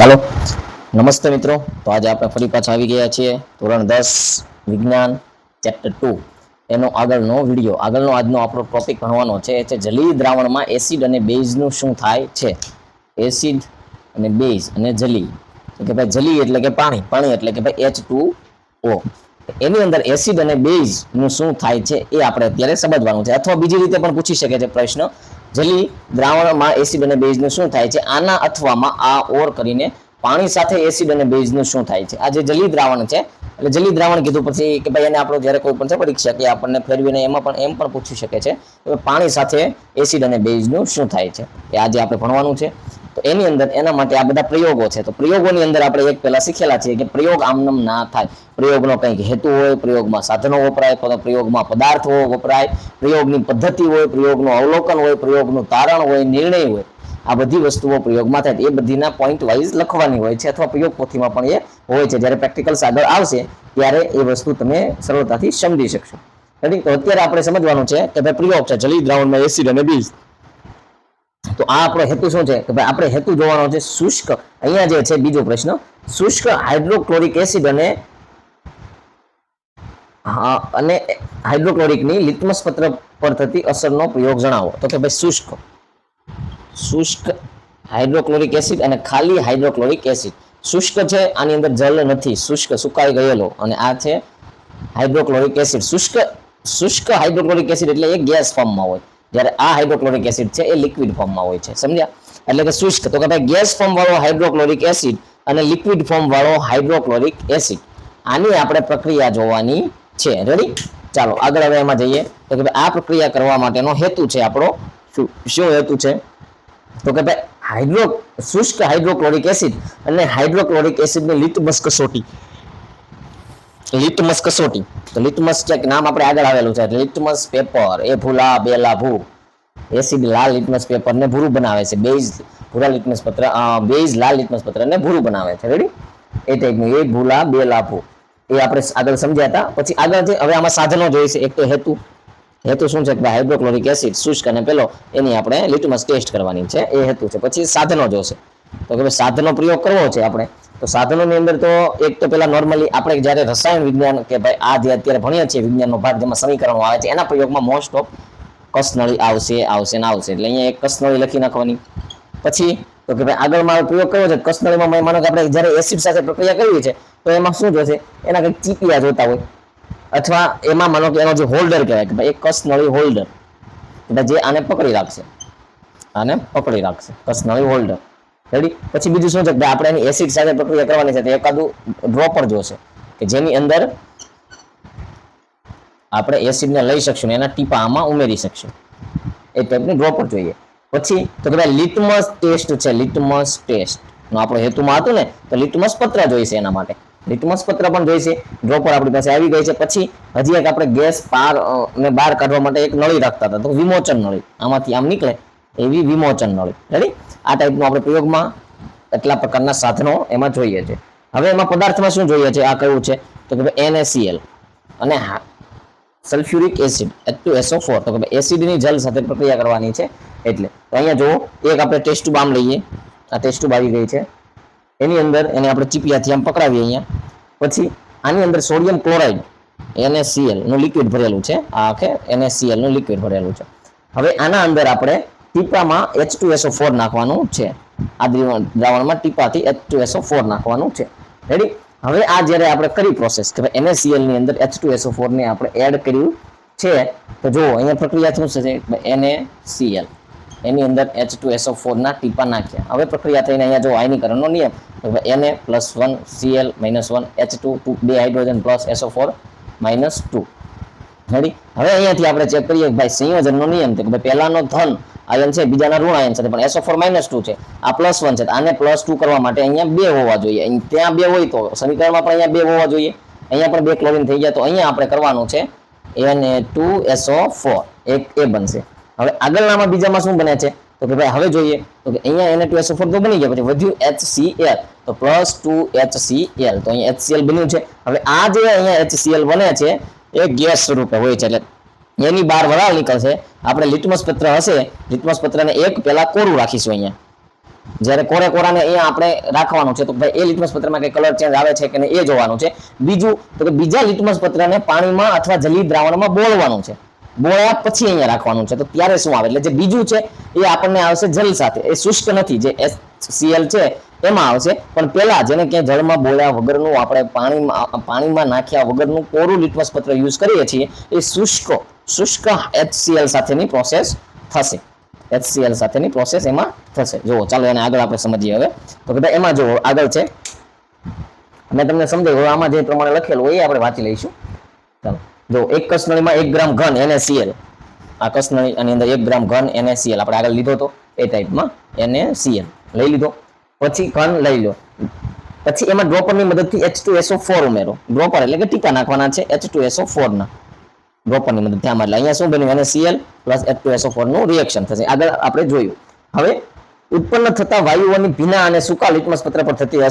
ચાલો નમસ્તે મિત્રો, તો આજે આપણે ફરી પાછા આવી ગયા છીએ ધોરણ 10 વિજ્ઞાન ચેપ્ટર 2 એનો આગળનો વિડીયો. આગળનો આજનો આપણો ટોપિક ભણવાનો છે એ છે જલીય દ્રાવણમાં એસિડ અને બેઝનું શું થાય છે. એસિડ અને બેઝ અને જલીય કે ભાઈ જલીય એટલે કે પાણી, પાણી એટલે કે ભાઈ H2O. એની અંદર એસિડ અને બેઝનું શું થાય છે એ આપણે અત્યારે સમજવાનું છે. અથવા બીજી રીતે પણ પૂછી શકે છે પ્રશ્ન, જલીય દ્રાવણમાં એસિડ અને બેઝનું શું થાય છે, આના અથવામાં આ ઓર કરીને પાણી સાથે એસિડ અને બેઝનું શું થાય છે. આ જે જલીય દ્રાવણ છે એટલે જલીય દ્રાવણ કીધું પછી કે ભાઈ એને આપણો જ્યારે કોઈ પણ છે પરીક્ષા કે આપણને ફેરવીને એમાં પણ એમ પણ પૂછી શકે છે કે પાણી સાથે એસિડ અને બેઝનું શું થાય છે, એ આજે આપણે ભણવાનું છે. તો એની અંદર એના માટે આ બધા પ્રયોગો છે. તો પ્રયોગોની અંદર આપણે એક પહેલા શીખેલા છીએ કે પ્રયોગ આમનામ ના થાય. પ્રયોગનો કંઈક હેતુ હોય, પ્રયોગમાં સાધનો વપરાય, પ્રયોગમાં પદાર્થો વપરાય, પ્રયોગની પદ્ધતિ હોય, પ્રયોગનું અવલોકન હોય, પ્રયોગનું તારણ હોય, નિર્ણય હોય. આ બધી વસ્તુઓ પ્રયોગમાં થાય એ બધીના પોઈન્ટ વાઇઝ લખવાની હોય છે અથવા પ્રયોગ પોથીમાં પણ એ હોય છે. જ્યારે પ્રેક્ટિકલ્સ આગળ આવશે ત્યારે એ વસ્તુ તમે સરળતાથી સમજી શકશો. તો અત્યારે આપણે સમજવાનું છે કે ભાઈ પ્રયોગ છે જલીય દ્રાવણમાં એસિડ અને બેઝ. તો આ આપણો હેતુ શું છે કે ભાઈ આપણે હેતુ જોવાનો છે શુષ્ક, અહીંયા જે છે બીજો પ્રશ્ન, શુષ્ક હાઇડ્રોક્લોરિક એસિડ અને હાઇડ્રોક્લોરિકની લિટમસ પત્ર પર થતી અસરનો પ્રયોગ જણાવો. તો કે ભાઈ શુષ્ક હાઇડ્રોક્લોરિક એસિડ અને ખાલી હાઇડ્રોક્લોરિક એસિડ. શુષ્ક છે આની અંદર જલ નથી, શુષ્ક સુકાઈ ગયેલો, અને આ છે હાઇડ્રોક્લોરિક એસિડ. શુષ્ક હાઇડ્રોક્લોરિક એસિડ એટલે એ ગેસ ફોર્મમાં હોય, જ્યારે આ હાઇડ્રોક્લોરિક એસિડ છે એ લિક્વિડ ફોર્મમાં હોય છે. સમજ્યા? એટલે કે શુષ્ક તો કે ભાઈ ગેસ ફોર્મ વાળો હાઇડ્રોક્લોરિક એસિડ અને લિક્વિડ ફોર્મ વાળો હાઇડ્રોક્લોરિક એસિડ, આની આપણે પ્રક્રિયા જોવાની છે. રેડી? ચાલો આગળ હવે એમાં જઈએ તો કે ભાઈ આ પ્રક્રિયા કરવા માટેનો હેતુ છે આપણો શું હેતુ છે તો કે ભાઈ શુષ્ક હાઇડ્રોક્લોરિક એસિડ અને હાઇડ્રોક્લોરિક એસિડની લિટમસ કસોટી. લિટમસ કસોટી તો લિટમસ ચેક નામ આપણે આગળ આવેલું છે. લિટમસ પેપર, એ ભૂલા બેલા ભૂ, એસિડ લાલ લિટમસ પેપર ને ભૂરું બનાવે છે, બેઝ ભૂરા લિટમસ પત્ર, બેઝ લાલ લિટમસ પત્ર ને ભૂરું બનાવે છે. રેડી? એ ટાઈપનું એ ભૂલા બેલા ભૂ એ આપણે આગળ સમજ્યા હતા. પછી આગળ હવે આમાં સાધનો જોઈશે. એક તો હેતુ શું છે કે હાઇડ્રોક્લોરિક એસિડ શુષ્ક અને પેલો એની આપણે લિટમસ ટેસ્ટ કરવાની છે, એ હેતુ છે. પછી સાધનો જોશે તો કે ભાઈ સાધનો પ્રયોગ કરવો છે આપણે. તો સાધનોની અંદર તો એક તો પેલા નોર્મલી આપણે જ્યારે રસાયણ વિજ્ઞાન કે ભાઈ આ જે અત્યારે ભણીએ છીએ વિજ્ઞાનનો ભાગ જેમાં સમીકરણો આવે છે એના પ્રયોગમાં મોસ્ટ ઓફ કસનળી આવશે ને આવશે. એટલે અહીંયા એક કસનળી લખી નાખવાની. પછી તો કે ભાઈ આગળ મારો પ્રયોગ કરવો છે કસનળીમાં, માનો કે આપણે જ્યારે એસિડ સાથે પ્રક્રિયા કરવી છે તો એમાં શું જોશે, એના કંઈક ચીપિયા જોતા હોય, અથવા એમાં માનો કે એનો જે હોલ્ડર કહેવાય કે ભાઈ એક કસનળી હોલ્ડર એટલે જે આને પકડી રાખશે, કસનળી હોલ્ડર. રેડી? પછી બીજું શું છે કે આપણે એની એસિડ સાથે પ્રક્રિયા કરવાની છે તો એકાદું ડ્રોપર જોશે કે જેની અંદર આપણે એસિડને લઈ શકશું ને એના ટીપા આમાં ઉમેરી શકશું, એ ટાઈપની ડ્રોપર જોઈએ. પછી તો કે ભાઈ લિટમસ ટેસ્ટ છે. લિટમસ ટેસ્ટ નો આપણો હેતુમાં હતું ને, તો લિટમસ પત્ર જોઈશે. એના માટે લિટમસ પત્ર પણ જોઈશે. ડ્રોપર આપણી પાસે આવી ગઈ છે. પછી હજી એક આપણે ગેસ બહાર કાઢવા માટે એક નળી રાખતા હતા, તો વિમોચન નળી, આમાંથી આમ નીકળે એવી વિમોચન નળી. રેડી? આ ટાઈપનું આપણે પ્રયોગમાં એટલા પ્રકારના સાધનો એમાં જોઈએ છે. હવે એમાં પદાર્થમાં શું જોઈએ છે, આ કયું છે તો કે ભાઈ NaCl અને સલ્ફ્યુરિક એસિડ H2SO4. તો કે ભાઈ એસિડની જલ સાથે પ્રક્રિયા કરવાની છે. એટલે તો અહીંયા જુઓ એક આપણે ટેસ્ટ ટ્યુબ આમ લઈએ, આ ટેસ્ટ ટ્યુબ આવી ગઈ છે. એની અંદર એને આપણે ચીપિયાથી આમ પકડાવીએ અહીંયા. પછી આની અંદર સોડિયમ ક્લોરાઇડ NaCl નું લિક્વિડ ભરેલું છે. આ આખે NaCl નું લિક્વિડ ભરેલું છે. હવે આના અંદર આપણે ટીપામાં H2SO4 નાખવાનું છે. આ દ્રાવણમાં ટીપાથી H2SO4 નાખવાનું છે. રેડી? હવે આ જ્યારે આપણે કરી પ્રોસેસ કે ભાઈ NaCl ની અંદર H2SO4 ને આપણે એડ કર્યું છે, તો જો અહીંયા પ્રક્રિયા શું છે NaCl એની અંદર H2SO4 ના ટીપા નાખ્યા. હવે પ્રક્રિયા થઈને અહીંયા જો આયનીકરણનો નિયમ Na+1 Cl -1 H2 2 hydrogen plus SO4 -2. Ready? હવે અહીંયાથી આપણે ચેક કરીએ કે ભાઈ સંયોજનનો નિયમ છે કે ભાઈ પહેલાનો ધન આયન છે, બીજાના ઋણ આયન છે, પણ SO4 -2 છે, આ +1 છે. આને +2 કરવા માટે અહીંયા 2 હોવા જોઈએ. ત્યાં 2 હોય તો સમીકરણમાં પણ અહીંયા 2 હોવા જોઈએ. અહીંયા પણ 2 ક્લોરીન થઈ ગયા. તો અહીંયા આપણે કરવાનું છે Na2SO4 એક એ બનશે. હવે આગળનામાં બીજામાં શું બને છે તો કે ભાઈ હવે જોઈએ તો કે અહીંયા Na2SO4 તો બની ગયા, પછી વધ્યું HCl, તો +2 HCl, તો અહીંયા HCl બન્યું છે. હવે આ જે અહીંયા HCl બને છે એ ગેસ સ્વરૂપે હોય છે, એટલે એની બહાર વરાળ નીકળશે. આપણે લિટમસ પત્ર હશે, લિટમસ પત્રને એક પહેલા કોરું રાખીશું અહીંયા. જ્યારે કોરે કોરાને અહીંયા આપણે રાખવાનું છે તો ભાઈ એ લિટમસ પત્રમાં કઈ કલર ચેન્જ આવે છે કે નહીં એ જોવાનું છે. બીજું તો કે બીજા લિટમસ પત્રને પાણીમાં અથવા જલીય દ્રાવણમાં બોળવાનું છે. બોળ્યા પછી અહીંયા રાખવાનું છે તો ત્યારે શું આવે એટલે જે બીજું છે એ આપણને આવશે જલ સાથે, એ શુષ્ક નથી, જે HCl છે એમાં આવશે. પણ પેલા જેને ક્યાંય જળમાં બોળ્યા વગરનું આપણે પાણીમાં નાખ્યા વગરનું કોરું લિટમસ પત્ર યુઝ કરીએ છીએ એ શુષ્ક HCl સાથેની પ્રોસેસ થશે. HCl સાથેની પ્રોસેસ એમાં થશે. જુઓ ચાલો એને આગળ આપણે સમજીએ હવે. તો કે ભાઈ એમાં જુઓ આગળ છે, મેં તમને સમજાવ્યું, આમાં જે પ્રમાણે લખેલું હોય એ આપણે વાંચી લઈશું. ચાલો જો એક કસનળીમાં 1 ગ્રામ ઘન NaCl, આ કસનળી આની અંદર 1 ગ્રામ ઘન NaCl આપણે આગળ લીધો તો એ ટાઈપમાં NaCl લઈ લીધો. પછી ઘન લઈ લો, પછી એમાં ડ્રોપરની મદદથી H2SO4 ઉમેરો. ડ્રોપર એટલે કે ટીપા નાખવાના છે H2SO4 ના ડ્રોપરની મદદથી. આમાં એટલે અહીંયા શું બન્યું NaCl પ્લસ H2SO4 નું રિએક્શન થશે. આગળ આપણે જોયું. હવે ઉત્પન્ન થતા વાયુઓની ભીના અને સૂકા લિટમસ પત્ર પર થતી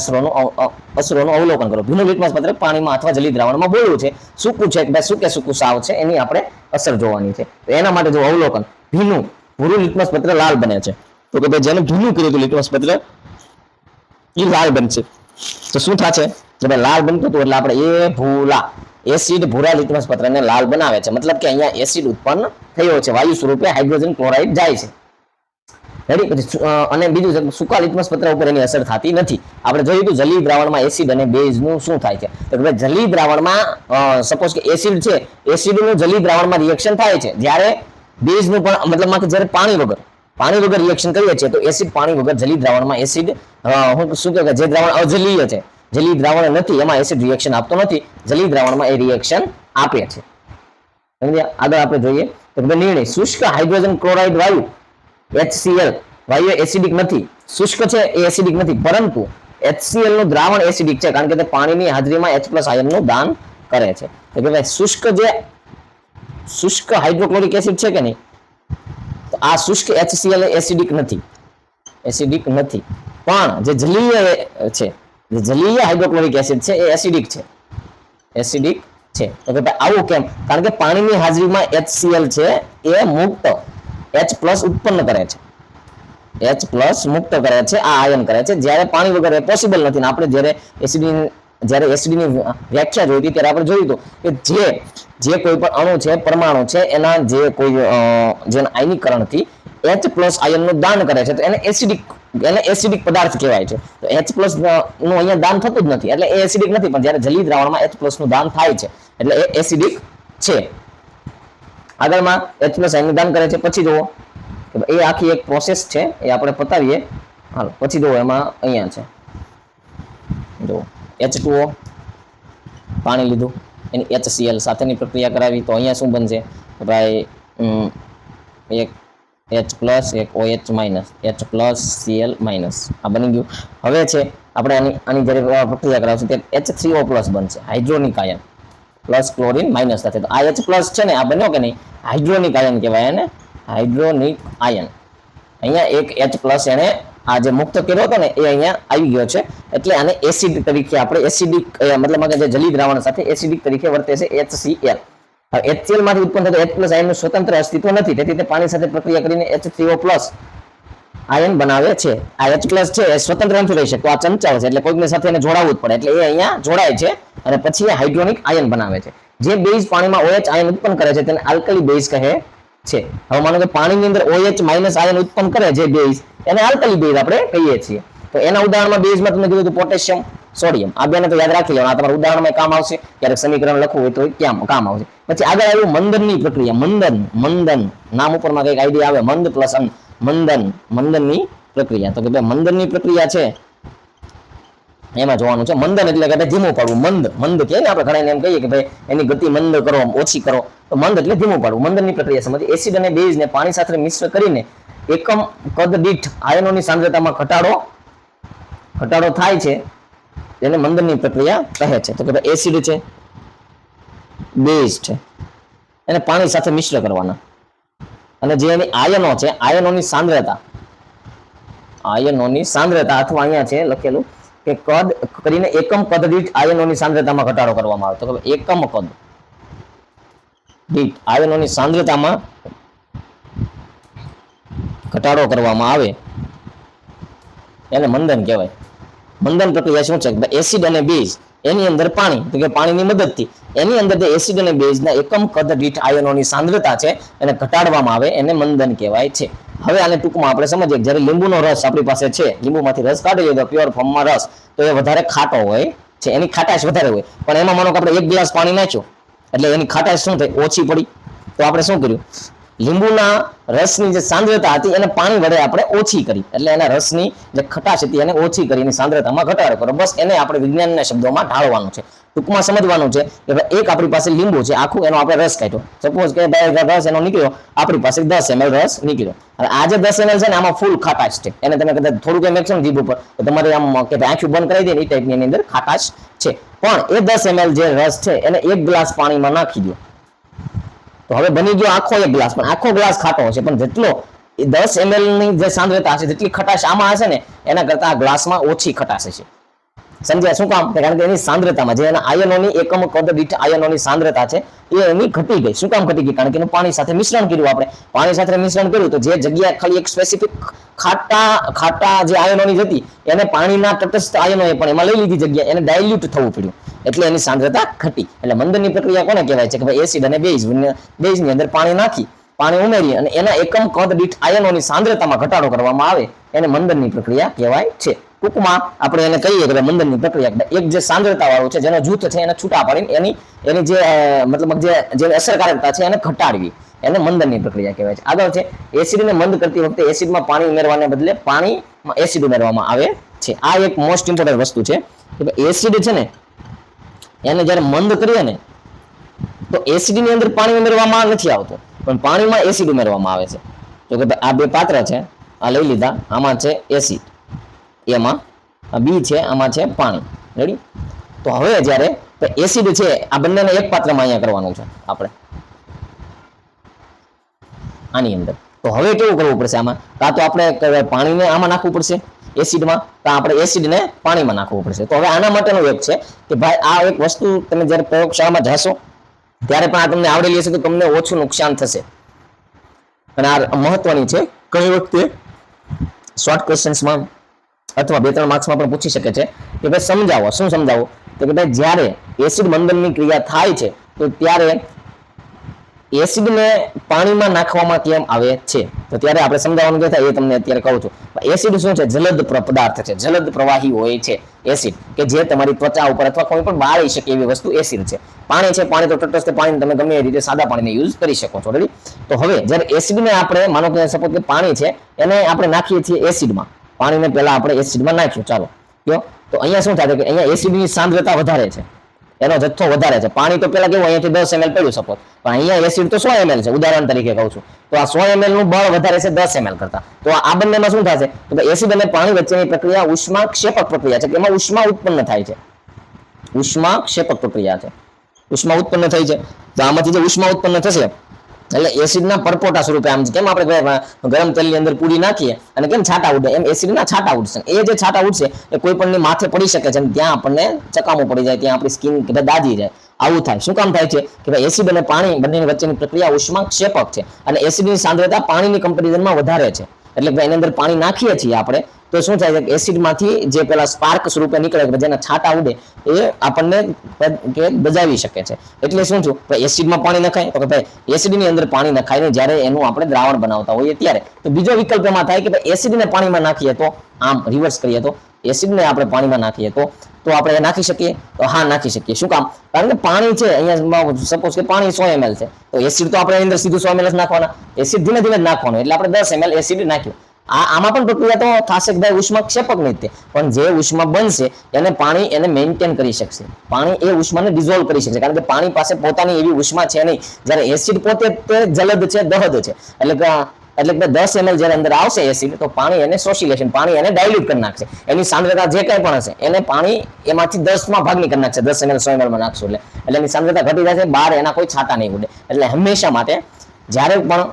અસરોનું અવલોકન કરો. ભીનું લિટમસ પત્ર પાણીમાં અથવા જલીય દ્રાવણમાં બોળ્યું છે, સૂકું છે કે સૂકે સૂકું સાવ છે, એની આપણે અસર જોવાની છે. તો એના માટે જો અવલોકન, ભૂરું લિટમસ પત્ર લાલ બને છે તો કે ભાઈ જેને ભીનું કર્યું હતું લિટમસ પત્ર એ લાલ બનશે. તો શું થશે કે ભાઈ લાલ બનતું હતું એટલે આપણે એ એસિડ ભૂરા લિટમસ પત્રને લાલ બનાવે છે. મતલબ કે અહીંયા એસિડ ઉત્પન્ન થયો છે, વાયુ સ્વરૂપે હાઇડ્રોજન ક્લોરાઇડ જાય છે. અને બીજું સૂકા લિટમસ પત્ર ઉપર એની અસર થતી નથી. આપણે જોયું હતું જલીય દ્રાવણમાં એસિડ અને બેઝનું શું થાય છે. તો કે જલીય દ્રાવણમાં સપોઝ કે એસિડ છે, એસિડનું જલીય દ્રાવણમાં રિએક્શન થાય છે, જ્યારે બેઝનું પણ મતલબમાં કે જ્યારે પાણી વગર રિએક્શન કરીએ છીએ તો એસિડ પાણી વગર જલીય દ્રાવણમાં એસિડ શું કહેવાય, જે દ્રાવણ અજલીય છે, જલીય દ્રાવણ નથી એમાં એસિડ રિએક્શન આપતો નથી, જલીય દ્રાવણમાં એ રિએક્શન આપે છે. સમજ્યા? આગળ આપણે જોઈએ તો નિર્ણય, શુષ્ક હાઇડ્રોજન ક્લોરાઇડ વાયુ HCl વાયુ એસિડિક નથી, શુષ્ક છે એ એસિડિક નથી, પરંતુ HCl નું દ્રાવણ એસિડિક છે કારણ કે તે પાણીની હાજરીમાં H+ આયનનું દાન કરે છે. તો કે ભાઈ શુષ્ક હાઇડ્રોક્લોરિક એસિડ છે કે નહીં, તો આ શુષ્ક HCl એસિડિક નથી, પણ જે જલીય છે, જે જલીય હાઇડ્રોક્લોરિક એસિડ છે એ એસિડિક છે. તો કે ભાઈ આવું કેમ? કારણ કે પાણીની હાજરીમાં HCl છે એ મુક્ત H+ ઉત્પન્ન કરે છે, H+ મુક્ત કરે છે, આ આયન કરે છે, જ્યારે પાણી વગર એ પોસિબલ નથી. ને આપણે જ્યારે એસિડની વ્યાખ્યા જોઈ હતી ત્યારે આપણે જોયું હતું કે જે કોઈ પણ અણુ છે, પરમાણુ છે, એના જે કોઈ જેના આયનીકરણથી H+ આયનનું દાન કરે છે તો એને એસિડિક પદાર્થ કહેવાય છે. તો H+ નું અહીંયા દાન થતું જ નથી એટલે એ એસિડિક નથી, પણ જ્યારે જલીય દ્રાવણમાં H+ નું દાન થાય છે એટલે એ એસિડિક છે. આગળમાં H+ આયનનું દાન કરે છે. પછી જુઓ એ આખી એક પ્રોસેસ છે, એ આપણે પતાવીએ. હાલો પછી જુઓ એમાં અહીંયા છે, જુઓ H2O પાણી લીધું, એની HCl સાથેની પ્રક્રિયા કરાવી તો અહીંયા શું બનશે કે ભાઈ એક H+, એક OH-, H+Cl- આ બની ગયું. હવે છે આપણે આની જ્યારે પ્રક્રિયા કરાવશું ત્યારે H3O+ બનશે, હાઇડ્રોનિક આયન પ્લસ ક્લોરીન માઇનસ સાથે. તો આ H+ છે ને આ બન્યો કે નહીં, હાઇડ્રોનિક આયન કહેવાય એને, હાઇડ્રોનિક આયન. અહીંયા એક H+ એને આ જે મુક્ત કર્યો હતો ને એ અહીંયા આવી ગયો છે એટલે આને એસિડ તરીકે આપણે એસિડિક મતલબ કે જે જલીય દ્રાવણ સાથે એસિડિક તરીકે વર્તે છે HCl. હવે HCl માંથી ઉત્પન્ન થતો H+ આયનનું સ્વતંત્ર અસ્તિત્વ નથી, તેથી તે પાણી સાથે પ્રક્રિયા કરીને H3O+ આયન બનાવે છે. આ H+ છે એ સ્વતંત્ર નથી રહી શકતો, આ ચંચળ છે એટલે કોઈકની સાથે એને જોડાવવું જ પડે એટલે એ અહીંયા જોડાય છે અને પછી એ હાઇડ્રોનિક આયન બનાવે છે. જે બેઝ પાણીમાં OH આયન ઉત્પન્ન કરે છે તેને આલ્કલી બેઝ કહે છે. હવે માનો કે પાણીની અંદર OH- આયન ઉત્પન્ન કરે જે બેઝ એને આલ્કલી બેઝ આપણે કહીએ છીએ. તો એના ઉદાહરણમાં બેઝમાં તમે કીધું પોટેશિયમ, સોડિયમ, આ બેને તો યાદ રાખી લેવાનું, આ તમારા ઉદાહરણમાં કામ આવશે, ક્યારેક સમીકરણ લખવું હોય તો ક્યાં કામ આવશે. પછી આગળ આવ્યું મંદનની પ્રક્રિયા. મંદન નામ ઉપરમાં કંઈક આઈડિયા આવે, મંદ પ્લસ અન, મંદનની પ્રક્રિયા. તો કે ભાઈ મંદનની પ્રક્રિયા છે એમાં જોવાનું છે. મંદન એટલે કે ધીમું પાડવું, મંદ કે ને આપણે ઘણા એમ કહીએ કે ભાઈ એની ગતિ મંદ કરો, ઓછી કરો, તો મંદ એટલે ધીમું પાડવું. મંદનની પ્રક્રિયા સમજી. એસિડ અને બેઝને પાણી સાથે મિશ્ર કરીને એકમ કદ દીઠ આયનોની સાંદ્રતામાં ઘટાડો થાય છે એને મંદનની પ્રક્રિયા કહે છે. તો કે ભાઈ એસિડ છે, બેઝ છે, એને પાણી સાથે મિશ્ર કરવાના અને જે એની આયનો છે, આયનોની સાંદ્રતા અથવા અહીંયા છે લખેલું કે કદ કરીને એકમ કદ દીઠ આયનોની સાંદ્રતામાં ઘટાડો કરવામાં આવે. તો કે એકમ કદ દીઠ આયનોની સાંદ્રતામાં ઘટાડો કરવામાં આવે એને મંદન કહેવાય. મંદન પ્રક્રિયા શું છે? એસિડ અને બેઝ એની અંદર પાણી, તો કે પાણીની મદદથી એની અંદર જે એસિડ અને બેઝના એકમ કદ દીઠ આયનોની સાંદ્રતા છે એને ઘટાડવામાં આવે, એને મંદન કહેવાય છે. હવે આને ટૂંકમાં આપણે સમજીએ, જ્યારે લીંબુનો રસ આપણી પાસે છે, લીંબુમાંથી રસ કાઢીએ તો પ્યોર ફોર્મમાં રસ, તો એ વધારે ખાટો હોય છે, એની ખાટાશ વધારે હોય. પણ એમાં માનો કે આપણે 1 ગ્લાસ પાણી નાખ્યું એટલે એની ખાટાશ શું થઈ? ઓછી પડી. તો આપણે શું કર્યું? લીંબુના રસની જે સાંદ્રતા હતી એને પાણી વડે આપણે ઓછી કરી, એટલે એના રસની જે ખટાશ હતી એને ઓછી કરી, એની સાંદ્રતામાં ઘટાડો કરો. બસ એને આપણે વિજ્ઞાનના શબ્દોમાં ઢાળવાનું છે. ટૂંકમાં સમજવાનું છે કે એક આપણી પાસે લીંબુ છે આખું, એનો આપણે રસ કાઢ્યો. સપોઝ કે રસ એનો નીકળ્યો, આપણી પાસે 10 ml રસ નીકળ્યો. હવે આ જે 10 ml છે ને આમાં ફૂલ ખાટાશ છે, એને તમે કદાચ થોડું કંઈ મેકશો ને જીભ ઉપર તો તમારે આમ કે આંખું બંધ કરાવી દે ને એ ટાઈપની એની અંદર ખાટાશ છે. પણ એ 10 ml જે રસ છે એને 1 ગ્લાસ પાણીમાં નાખી દો તો હવે બની ગયો આખો 1 ગ્લાસ, પણ આખો ગ્લાસ ખાટો હશે. પણ જેટલો 10 ml ની જે સાંદ્રતા હશે, જેટલી ખટાશ આમાં હશે ને એના કરતા આ ગ્લાસમાં ઓછી ખટાશ હશે. સમજ્યા? શું કામ? કારણ કે એની સાંદ્રતામાં જે એના આયનોની એકમ કદ દીઠ આયનોની સાંદ્રતા છે એ એની ઘટી ગઈ. શું કામ ઘટી ગઈ? કારણ કે એનું પાણી સાથે મિશ્રણ કર્યું. આપણે પાણી સાથે મિશ્રણ કર્યું તો જે જગ્યાએ ખાલી એક સ્પેસિફિક ખાટા જે આયનોની હતી એને પાણીના તટસ્થ આયનોએ પણ એમાં લઈ લીધી જગ્યા, એને ડાયલ્યુટ થવું પડ્યું, એટલે એની સાંદ્રતા ઘટી. એટલે મંદનની પ્રક્રિયા કોને કહેવાય છે? કે ભાઈ એસિડ અને બેઝની અંદર પાણી નાખી, પાણી ઉમેરી અને એના એકમ કદ દીઠ આયનોની સાંદ્રતામાં ઘટાડો કરવામાં આવે, એને મંદનની પ્રક્રિયા કહેવાય છે. ટૂંકમાં આપણે એને કહીએ કે મંદનની પ્રક્રિયા એક જે સાંદ્રતા વાળું છે, જેનો જૂથ છે એને છૂટા પાડીને એની જે મતલબ જે અસરકારકતા છે એને ઘટાડવી, એને મંદનની પ્રક્રિયા કહેવાય છે. આગળ છે એસિડને મંદ કરતી વખતે એસિડમાં પાણી ઉમેરવાને બદલે પાણીમાં એસિડ ઉમેરવામાં આવે છે. આ એક મોસ્ટ ઇમ્પોર્ટન્ટ વસ્તુ છે કે એસિડ છે ને એને જ્યારે મંદ કરીએ ને તો એસિડની અંદર પાણી ઉમેરવામાં નથી આવતું, પણ પાણીમાં એસિડ ઉમેરવામાં આવે છે. તો કે આ બે પાત્ર છે, આ લઈ લીધા, આમાં છે એસિડ, એમાં બી છે, આમાં છે પાણી. રેડી? તો હવે જ્યારે એસિડ છે આ બંનેને એક પાત્રમાં અહીંયા કરવાનું છે આપણે આની અંદર. તો હવે કેવું કરવું પડશે? આમાં કાં તો આપણે પાણીને આમાં નાખવું પડશે એસિડમાં, કાં આપણે એસિડને પાણીમાં નાખવું પડશે. તો હવે આના માટેનું એક છે કે ભાઈ આ એક વસ્તુ તમે જ્યારે પ્રયોગશાળામાં જશો ત્યારે પણ આ તમને આવડેલી હશે તો તમને ઓછું નુકસાન થશે. અને આ મહત્વની છે, ઘણી વખતે શોર્ટ ક્વેશ્ચન્સમાં અથવા 2-3 માર્ક્સમાં પણ પૂછી શકે છે કે ભાઈ સમજાવો. શું સમજાવો? તો કે ભાઈ જ્યારે એસિડ મંદનની ક્રિયા થાય છે તો ત્યારે એસિડને પાણીમાં નાખવામાં કેમ આવે છે? તો ત્યારે આપણે સમજાવવાનું કે થાય એ તમને અત્યારે કહું છું. એસિડ શું છે? જલદ પદાર્થ છે, જલદ પ્રવાહી હોય છે એસિડ, કે જે તમારી ત્વચા ઉપર અથવા કોઈ પણ બાળી શકે એવી વસ્તુ એસિડ છે. પાણી છે, પાણી તો તટસ્થ પાણી તમે ગમે એ રીતે સાદા પાણીને યુઝ કરી શકો છો. રેડી? તો હવે જ્યારે એસિડને આપણે માનો કે સપોઝ કે પાણી છે એને આપણે નાખીએ છીએ એસિડમાં, પાણીને પહેલા આપણે એસિડમાં નાખ્યું, ચાલો કયો તો અહીંયા શું થાય કે અહીંયા એસિડની સાંદ્રતા વધારે છે, એનો જથ્થો વધારે છે. પાણી તો પેલા કેવું અહીંયાથી 10 ml પડ્યું સપોઝ, પણ અહીંયા એસિડ તો 100 ml છે, ઉદાહરણ તરીકે કહું છું. તો આ 100 ml નું બળ વધારે છે 10 ml કરતા. તો આ બંનેમાં શું થશે? તો એસિડ અને પાણી વચ્ચેની પ્રક્રિયા ઉષ્મા ક્ષેપક પ્રક્રિયા છે, કે એમાં ઉષ્મા ઉત્પન્ન થાય છે. ઉષ્મા ક્ષેપક પ્રક્રિયા છે, ઉષ્મા ઉત્પન્ન થઈ છે. તો આમાંથી જે ઉષ્મા ઉત્પન્ન થશે એટલે એસિડના પરપોટા સ્વરૂપે, આમ કેમ આપણે ગરમ તેલની અંદર પૂરી નાખીએ અને કેમ છાંટા ઉડે, એમ એસિડના છાંટા ઉડશે. એ જે છાંટા ઉડશે એ કોઈ પણની માથે પડી શકે છે, ત્યાં આપણને ચકામું પડી જાય, ત્યાં આપણી સ્કિન દાજી જાય, આવું થાય. શું કામ થાય છે? કે ભાઈ એસિડ અને પાણી બંનેની વચ્ચેની પ્રક્રિયા ઉષ્મા ક્ષેપક છે, અને એસિડની સાંદ્રતા પાણીની કમ્પેરિઝનમાં વધારે છે. એટલે કે એની અંદર પાણી નાખીએ છીએ આપણે તો શું થાય છે કે એસિડમાંથી જે પેલા સ્પાર્ક સ્વરૂપે નીકળે કે જેના છાંટા ઉડે એ આપણને બજાવી શકે છે. એટલે શું થયું? એસિડમાં પાણી નખાય તો કે ભાઈ એસિડની અંદર પાણી નખાય ને જ્યારે એનું આપણે દ્રાવણ બનાવતા હોઈએ ત્યારે. તો બીજો વિકલ્પ એમાં થાય કે ભાઈ એસિડને પાણીમાં નાખીએ તો, આમ રિવર્સ કરીએ તો એસિડને આપણે પાણીમાં નાખીએ તો આપણે નાખી શકીએ? તો હા, નાખી શકીએ. શું કામ? કારણ કે પાણી છે અહીંયા, સપોઝ કે પાણી 100 ml છે તો એસિડ તો આપણે અંદર સીધું 100 ml જ નાખવાના, એસિડ ધીમે ધીમે જ નાખવાનું, એટલે આપણે 10 ml એસિડ નાખ્યું. આમાં પણ પ્રક્રિયા તો થશે કે ભાઈ ઉષ્મા ક્ષેપક નહીં તે, પણ જે ઉષ્મા બનશે એને પાણી એને મેન્ટેન કરી શકશે, પાણી એ ઉષ્માને ડિઝોલ્વ કરી શકશે, કારણ કે પાણી પાસે પોતાની એવી ઉષ્મા છે નહીં. જ્યારે એસિડ પોતે તે જલદ છે, દહદ છે, એટલે કે 10 ml જ્યારે અંદર આવશે એસિડ તો પાણી એને શોષી લેશે, પાણી એને ડાયલ્યુટ કરી નાખશે. એની સાંદ્રતા જે કંઈ પણ હશે એને પાણી એમાંથી 10માં ભાગની કરી નાખશે. 10 ml 100 ml માં નાખશું એટલે એની સાંદ્રતા ઘટી જશે, બહાર એના કોઈ છાંટા નહીં ઉડે. એટલે હંમેશા માટે જ્યારે પણ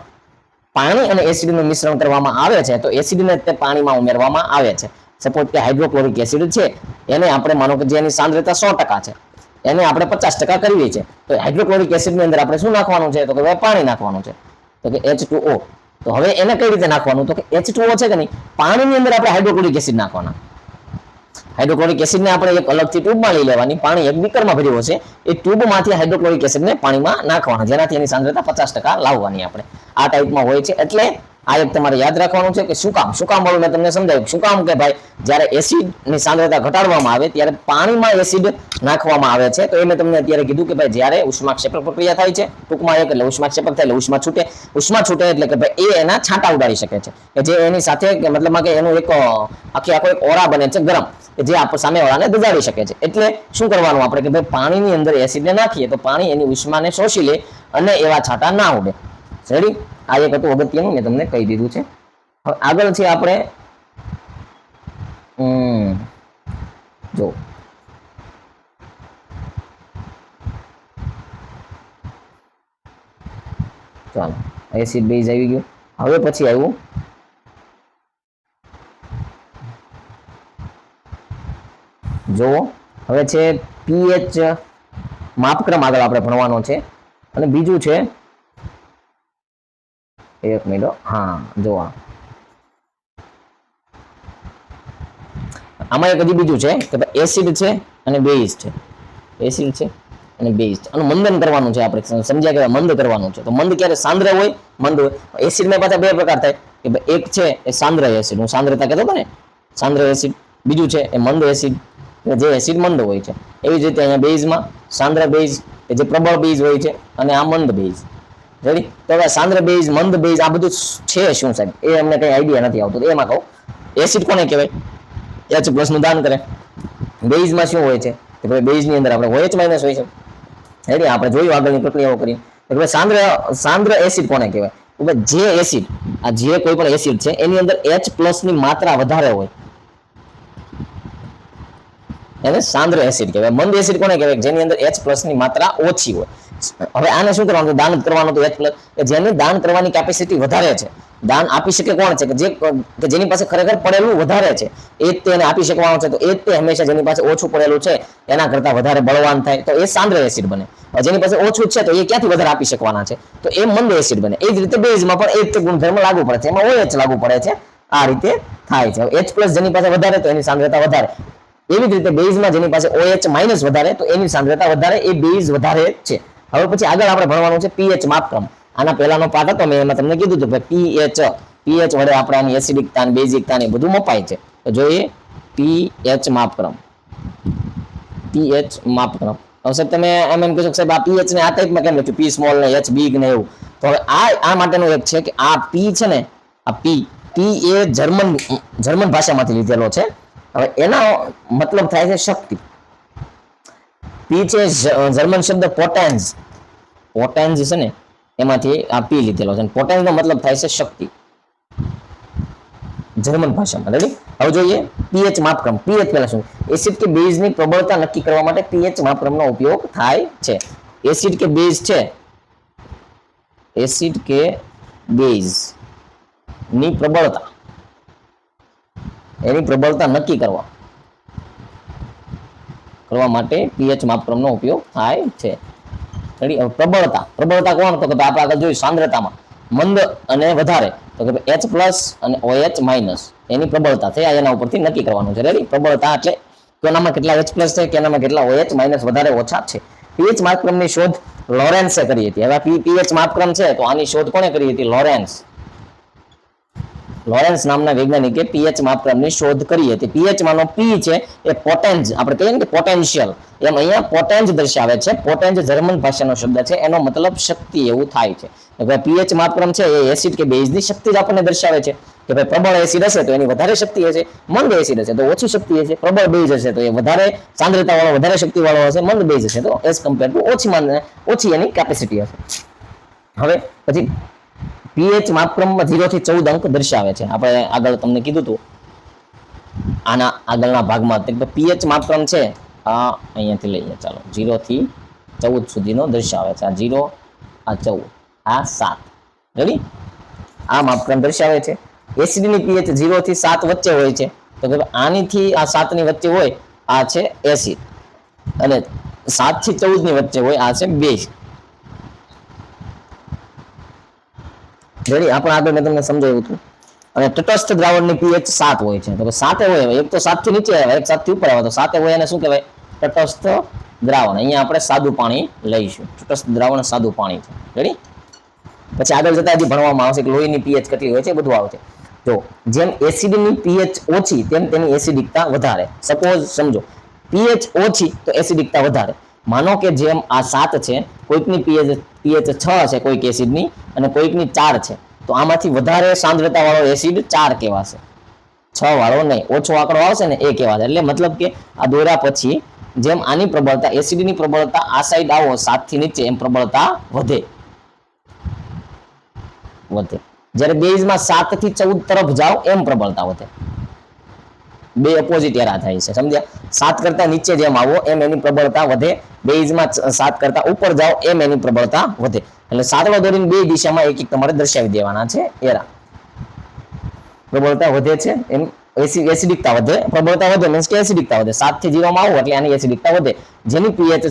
પાણી અને એસિડનું મિશ્રણ કરવામાં આવે છે તો એસિડને તે પાણીમાં ઉમેરવામાં આવે છે. સપોઝ કે હાઇડ્રોક્લોરિક એસિડ છે એને આપણે માનો કે જેની સાંદ્રતા 100% છે એને આપણે 50% કરવી છે, તો હાઇડ્રોક્લોરિક એસિડની અંદર આપણે શું નાખવાનું છે? તો કે પાણી નાખવાનું છે, તો કે H2O. તો હવે એને કઈ રીતે નાખવાનું, તો કે H2O છે કે નહીં, પાણીની અંદર આપણે હાઇડ્રોક્લોરિક એસિડ નાખવાના. હાઇડ્રોક્લોરિક એસિડને આપણે એક અલગથી ટ્યુબમાં લઈ લેવાની, પાણી એક બીકરમાં ભર્યું હશે, એ ટ્યુબમાંથી હાઇડ્રોક્લોરિક એસિડને પાણીમાં નાખવાના, જેનાથી એની સાંદ્રતા 50% લાવવાની આપણે. આ ટાઈપમાં હોય છે. એટલે આ એક તમારે યાદ રાખવાનું છે કે શું કામ વાળું મેં તમને સમજાવ્યું. શું કામ કે ભાઈ જ્યારે એસિડની સાંદ્રતા ઘટાડવામાં આવે ત્યારે પાણીમાં એસિડ નાખવામાં આવે છે. તો એ મેં તમને અત્યારે કીધું કે ભાઈ જ્યારે ઉષ્માક્ષેપક પ્રક્રિયા થાય છે, ટૂંકમાં એક એટલે ઉષ્માક્ષેપક થાય એટલે ઉષ્મા છૂટે એટલે કે ભાઈ એ એના છાંટા ઉડાડી શકે છે, કે જે એની સાથે મતલબમાં કે એનું એક આખો એક ઓરા બને છે ગરમ, કે જે સામેવાળાને દુજાડી શકે છે. એટલે શું કરવાનું આપણે કે ભાઈ પાણીની અંદર એસિડને નાખીએ તો પાણી એની ઉષ્માને શોષી લે અને એવા છાંટા ના ઉડે. રેડી? આ એક હતું અગત્યનું, મેં તમને કહી દીધું છે. હવે આગળ છે આપણે જો ચાલો એસિડ બેઝ આવી ગયું. હવે પછી આવ્યું જુઓ, હવે છે પીએચ માપક્રમ આગળ આપણે ભણવાનો છે. અને બીજું છે, એક મિનિટ, હા જો આમાં એક હજી બીજું છે કે ભાઈ એસિડ છે અને બેઝ છે. એસિડ છે અને બેઝ છે, આનું મંદન કરવાનું છે. આપણે સમજ્યા કે મંદ કરવાનું છે. તો મંદ ક્યારે? સાંદ્ર હોય, મંદ હોય. એસિડમાં પાછા બે પ્રકાર થાય કે ભાઈ એક છે એ સાંદ્ર એસિડ, હું સાંદ્રતા કહેતો હતો ને, સાંદ્ર એસિડ. બીજું છે એ મંદ એસિડ, જે એસિડ મંદ હોય છે. એવી જ રીતે અહીંયા બેઝમાં સાંદ્ર બેઝ કે જે પ્રબળ બેઝ હોય છે, અને આ મંદ બેઝ. રેડી? તો હવે સાંદ્ર બેઝ, મંદ બેઝ આ બધું છે શું સાહેબ, એ અમને કઈ આઈડિયા નથી આવતો. એમાં કહું, એસિડ કોને કહેવાય? H+ નું દાન કરે. બેઝમાં શું હોય છે કે ભાઈ બેઝની અંદર આપણે OH- હોય છે. રેડી? આપણે જોયું આગળની પ્રક્રિયાઓ કરી કે ભાઈ સાંદ્ર એસિડ કોને કહેવાય? કે જે એસિડ, આ જે કોઈ પણ એસિડ છે એની અંદર H+ ની માત્રા વધારે હોય એને સાંદ્ર એસિડ કહેવાય. મંદ એસિડ કોને કહેવાય? જેની અંદર H+ ની માત્રા ઓછી હોય. હવે આને શું કરવાનું? દાન કરવાનું તો H+, કે જેને દાન કરવાની કેપેસિટી વધારે છે. દાન આપી શકે કોણ છે? કે જેની પાસે ખરેખર પડેલું વધારે છે, એ જ તેને આપી શકવાનો છે. તો એ જ તે હંમેશા જેની પાસે ઓછું પડેલું છે એના કરતા વધારે બળવાન થાય, તો એ સાંદ્ર એસિડ બને. જેની પાસે ઓછું છે તો એ ક્યાંથી વધારે આપી શકવાના છે? તો એ મંદ એસિડ બને. એ જ રીતે બેઝમાં પણ એ જ ગુણધર્મ લાગુ પડે છે, એમાં OH લાગુ પડે છે. આ રીતે થાય છે. H+ જેની પાસે વધારે તો એની સાંદ્રતા વધારે. એવી જ રીતે બેઝમાં જેની પાસે OH- વધારે તો એની સાંદ્રતા વધારે, એ બેઝ વધારે છે. હવે પછી આગળ આપણે ભણવાનું છે પીએચ માપક્રમ. આના પહેલાનો પાઠ હતો, મેં એમાં તમને કીધું હતું કે પીએચ વડે આપણે આની એસિડિકતા અને બેઝિકતા ને બધું મપાય છે. તો જોઈએ પીએચ માપક્રમ. પીએચ માપક્રમ. હવે સાહેબ તમે એમ કહેશો કે સાહેબ આ પીએચ ને આ ટાઈપમાં કેમ લખ્યું, પી સ્મોલ ને એચ બિગ ને એવું? તો હવે આ માટેનું એક છે કે આ પી છે ને, આ પી એ જર્મન ભાષામાંથી લીધેલો છે. હવે એનો મતલબ થાય છે શક્તિ. પી છે જર્મન શબ્દ પોટેન્સ છે ને, એમાંથી આ પી લીધેલો છે. પોટેન્સ નો મતલબ થાય છે શક્તિ જર્મન ભાષામાં. રેડી? હવે જોઈએ પીએચ માપક્રમ. પીએચ પહેલા શું? એસિડ કે બેઝની પ્રબળતા નક્કી કરવા માટે પીએચ માપક્રમનો ઉપયોગ થાય છે. એસિડ કે બેઝ છે, એસિડ કે બેઝ ની પ્રબળતા, એની પ્રબળતા નક્કી કરવા માટે પીએચ માપક્રમનો ઉપયોગ થાય છે. પ્રબળતા કોણ? તો કે આપણે આગળ જોયું સાંદ્રતામાં મંદ અને વધારે, તો કે H+ અને OH- એની પ્રબળતા છે, એના ઉપરથી નક્કી કરવાનું છે. રેડી? પ્રબળતા એટલે કેનામાં કેટલા H+ છે, કેનામાં કેટલા OH- વધારે ઓછા છે. પીએચ માપક્રમની શોધ લોરેન્સે કરી હતી. હવે પીએચ માપક્રમ છે તો આની શોધ કોણે કરી હતી? લોરેન્સ નામના વૈજ્ઞાનિકે પીએચ માપક્રમની શોધ કરી હતી. પીએચ માનો પી છે એ પોટેન્જ, આપણે કહીએ ને કે પોટેન્શિયલ, એમ અહીંયા પોટેન્જ દર્શાવે છે. પોટેન્જ જર્મન ભાષાનો શબ્દ છે, એનો મતલબ શક્તિ એવું થાય છે. પીએચ માપક્રમ છે એ એસિડ કે બેઝની શક્તિ જ આપણને દર્શાવે છે કે ભાઈ પ્રબળ એસિડ હશે તો એની વધારે શક્તિ હશે, મંદ એસિડ હશે તો ઓછી શક્તિ હશે, પ્રબળ બેઝ હશે તો એ વધારે સાંદ્રતા વાળો વધારે શક્તિ વાળો હશે, મંદ બેઝ હશે તો એઝ કમ્પેર ટુ ઓછી એની કેપેસિટી હશે. હવે પછી પીએચ માપક્રમમાં 0 થી 14 અંક દર્શાવે છે. આપણે આગળ તમને કીધું હતું આના આગળના ભાગમાં પીએચ માપક્રમ છે આ અહીંયાથી લઈએ, ચાલો 0 થી 14 સુધીનો દર્શાવે છે. આ 0, આ 14, આ 7. રેડી? આ માપક્રમ દર્શાવે છે. એસિડની પીએચ 0 થી 7 વચ્ચે હોય છે, તો કે આનીથી આ 7 ની વચ્ચે હોય આ છે એસિડ, અને 7 થી 14 ની વચ્ચે હોય આ છે બેઝ. રેડી. આપણે આગળ મેં તમને સમજાવ્યું હતું. અને તટસ્થ દ્રાવણની pH 7 હોય છે. તો કે 7 હોય, એક તો 7 થી નીચે આવે, એક 7 થી ઉપર આવે, તો 7 હોય એને શું કહેવાય? તટસ્થ દ્રાવણ. અહીંયા આપણે સાદું પાણી લઈશું. તટસ્થ દ્રાવણ સાદું પાણી છે. રેડી. પછી આગળ જતા હજી ભણવામાં આવશે કે લોહીની pH કેટલી હોય છે, બધું આવે છે. જો જેમ એસિડની pH ઓછી તેમ તેની એસિડિકતા વધારે. સપોઝ સમજો pH ઓછી તો એસિડિકતા વધારે. માનો કે જેમ આ 7 છે, કોઈકની pH 6 છે કોઈક એસિડની, અને કોઈકની 4 છે, તો આમાંથી વધારે સાંદ્રતા વાળો એસિડ 4 કહેવાશે, 6 વાળો નહીં. ઓછો આંકડો આવશે ને એ કહેવાશે. એટલે મતલબ કે આ દોર્યા પછી જેમ આની પ્રબળતા, એસિડની પ્રબળતા આ સાઈડ આવો 7 થી નીચે, એમ પ્રબળતા વધે. જ્યારે બેઝમાં 7 થી 14 તરફ જાઓ એમ પ્રબળતા વધે. બે ઓપોઝિટ એરા થાય છે, સમજ્યા? 7 કરતા નીચે જેમ આવો એમ એની પ્રબળતા વધે. બેઝમાં 7 કરતા ઉપર જાઓ એમ એની પ્રબળતા વધે. એટલે સાતડો દોરીને બે દિશામાં એક એક તમારે દર્શાવી દેવાના છે એરા. પ્રબળતા વધે છે એમ એસિડિકતા વધે. પ્રબળતા વધે મીન્સ કે એસિડિકતા વધે. 7 થી 0 માં આવો એટલે આની એસિડિકતા વધે. જેની pH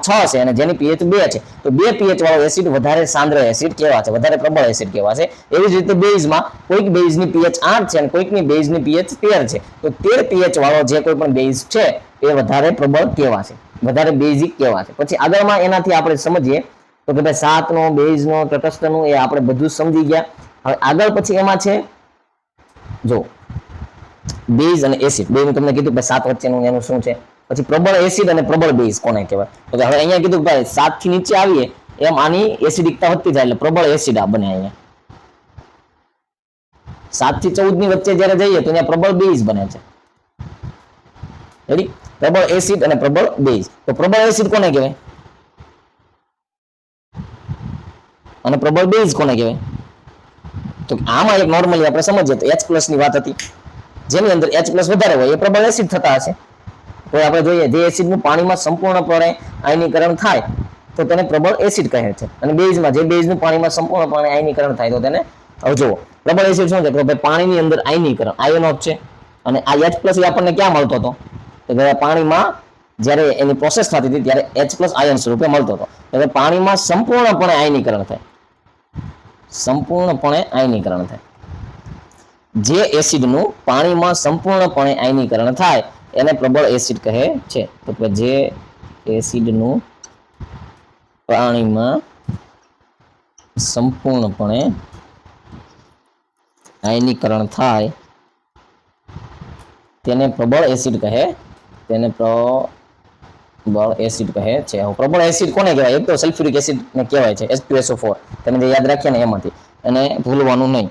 6 છે અને જેની pH 2 છે, તો 2 pH વાળો એસિડ વધારે સાંદ્ર એસિડ કહેવાશે, વધારે પ્રબળ એસિડ કહેવાશે. એવી જ રીતે બેઝમાં કોઈક બેઝની pH 8 છે અને કોઈકની બેઝની pH 13 છે, તો 13 pH વાળો જે કોઈ પણ બેઝ છે એ વધારે પ્રબળ કહેવાશે, વધારે બેઝિક કહેવાશે. પછી આગળમાં એનાથી આપણે સમજીએ તો કે ભાઈ 7 નો, બેઝ નો, તટસ્થ નું એ આપણે બધું સમજી ગયા. હવે આગળ પછી એમાં છે જો બેઝ અને એસિડ. બેનું તમને કીધું કે 7 વચ્ચેનું એનું શું છે. પછી પ્રબળ એસિડ અને પ્રબળ બેઝ કોને કહેવાય? તો હવે અહીંયા કીધું ભાઈ 7 થી નીચે આવીએ એમ આની એસિડિકતા વધતી જાય, એટલે પ્રબળ એસિડ આ બને. અહીંયા 7 થી 14 ની વચ્ચે જ્યારે જઈએ તો અહીંયા પ્રબળ બેઝ બને છે. રેડી. પ્રબળ એસિડ અને પ્રબળ બેઝ. તો પ્રબળ એસિડ કોને કહેવાય અને પ્રબળ બેઝ કોને કહેવાય? તો આમાં એક નોર્મલી આપણે સમજીએ તો H+ ની વાત હતી. જેની અંદર H+ વધારે હોય એ પ્રબળ એસિડ થતા હશે. તો આપણે જોઈએ જે એસિડનું પાણીમાં સંપૂર્ણપણે આયનીકરણ થાય તો તેને પ્રબળ એસિડ કહે છે. અને બેઝમાં જે બેઝનું પાણીમાં સંપૂર્ણપણે આયનીકરણ થાય તો તેને, હવે જુઓ પ્રબળ એસિડ શું છે? તો ભાઈ પાણીની અંદર આયનીકરણ, આયનો છે. અને આ H+ આપણને ક્યાં મળતો હતો? તો પાણીમાં જ્યારે એની પ્રોસેસ થતી હતી ત્યારે H+ આયન સ્વરૂપે મળતો હતો. એટલે પાણીમાં સંપૂર્ણપણે આયનીકરણ થાય, સંપૂર્ણપણે આયનીકરણ થાય. જે એસિડનું પાણીમાં સંપૂર્ણપણે આયનીકરણ થાય એને પ્રબળ એસિડ કહે છે. તો કે જે એસિડનું પાણીમાં સંપૂર્ણપણે આયનીકરણ થાય તેને પ્રબળ એસિડ કહે, તેને પ્રબળ એસિડ કહે છે. પ્રબળ એસિડ કોને કહેવાય? એક તો સલ્ફ્યુરિક એસિડ ને કહેવાય છે, H2SO4. તમે જે યાદ રાખ્યા ને એમાંથી, એને ભૂલવાનું નહીં.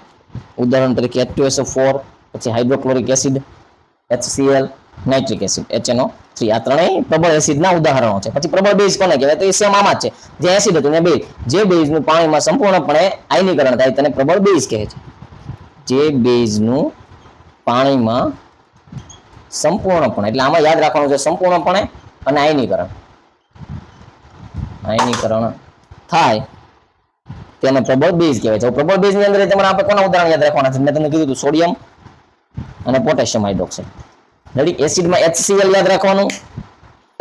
ઉદાહરણ તરીકે H2SO4, પછી hydrochloric acid, HCl, nitric acid, HNO3. આ ત્રણેય પ્રબળ એસિડના ઉદાહરણો છે. પછી પ્રબળ બેઝ કોને કહેવાય? તો એ સેમ આમાં જ છે. જે એસિડ હતું ને બેઝ, જે બેઝનું પાણીમાં સંપૂર્ણપણે આયનીકરણ થાય તેને પ્રબળ બેઝ કહે છે. જે બેઝનું પાણીમાં સંપૂર્ણપણે, એટલે આમાં યાદ રાખવાનું છે સંપૂર્ણપણે અને આયનીકરણ થાય તેને પ્રબળ બેઝ કહેવાય છે. પ્રબળ બેઝ ની અંદર તમારે આપણે કોના ઉદાહરણ યાદ રાખવાના છે? મેં તમને કીધું હતું સોડિયમ અને પોટેશિયમ હાઇડ્રોક્સાઇડ. રેડી. એસિડમાં HCl યાદ રાખવાનું,